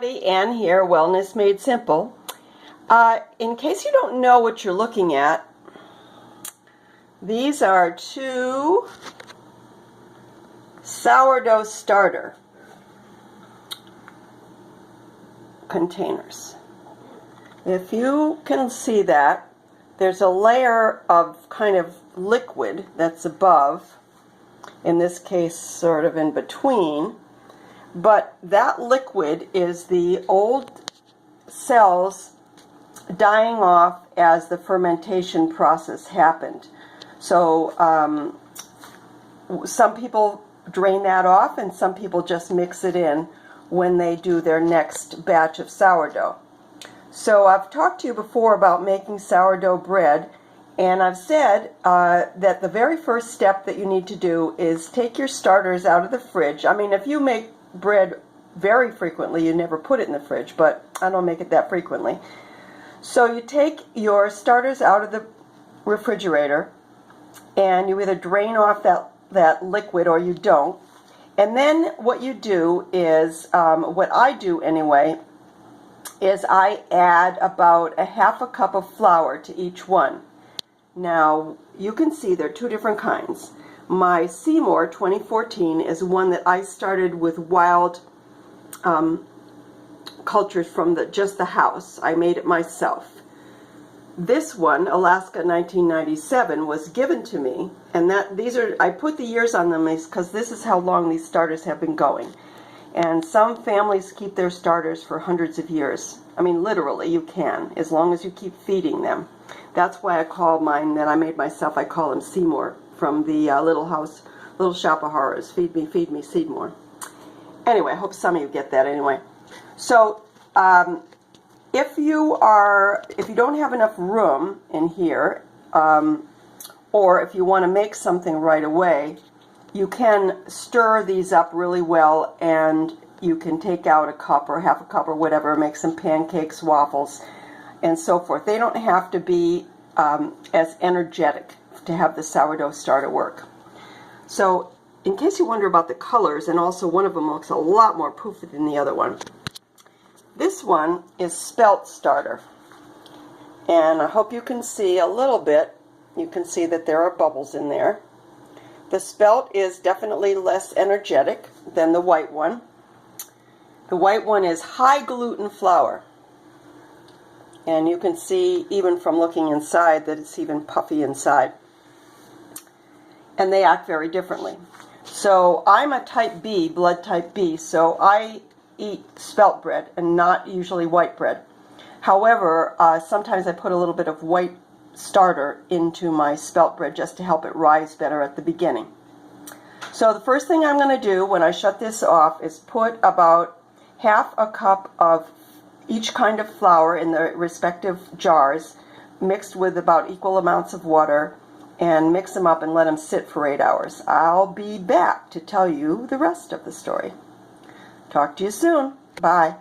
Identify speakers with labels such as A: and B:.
A: Ann here, Wellness Made Simple. In case you don't know what you're looking at, these are two sourdough starter containers. If you can see that, there's a layer of kind of liquid that's above, in this case sort of in between, but that liquid is the old cells dying off as the fermentation process happened. So some people drain that off and some people just mix it in when they do their next batch of sourdough. So I've talked to you before about making sourdough bread, and I've said that the very first step that you need to do is take your starters out of the fridge. I mean, if you make bread very frequently, you never put it in the fridge, but I don't make it that frequently. So you take your starters out of the refrigerator and you either drain off that liquid or you don't. And then what you do is, what I do anyway, is I add about a half a cup of flour to each one. Now you can see there are two different kinds. My Seymour 2014 is one that I started with wild cultures from just the house. I made it myself. This one, Alaska 1997, was given to me, and I put the years on them because this is how long these starters have been going. And some families keep their starters for hundreds of years. I mean, literally, you can, as long as you keep feeding them. That's why I call mine that I made myself, I call them Seymour, from the Little Shop of Horrors. Feed me, Seymour. Anyway, I hope some of you get that anyway. So, if you don't have enough room in here, or if you want to make something right away, you can stir these up really well, and you can take out a cup or half a cup or whatever, make some pancakes, waffles, and so forth. They don't have to be as energetic to have the sourdough starter work. So, in case you wonder about the colors, and also one of them looks a lot more poofy than the other one, this one is spelt starter. And I hope you can see a little bit. You can see that there are bubbles in there. The spelt is definitely less energetic than the white one. The white one is high-gluten flour. And you can see, even from looking inside, that it's even puffy inside. And they act very differently. So I'm a type B, blood type B, so I eat spelt bread and not usually white bread. However, sometimes I put a little bit of white starter into my spelt bread just to help it rise better at the beginning. So the first thing I'm going to do when I shut this off is put about half a cup of each kind of flour in the respective jars, mixed with about equal amounts of water, and mix them up and let them sit for 8 hours. I'll be back to tell you the rest of the story. Talk to you soon. Bye.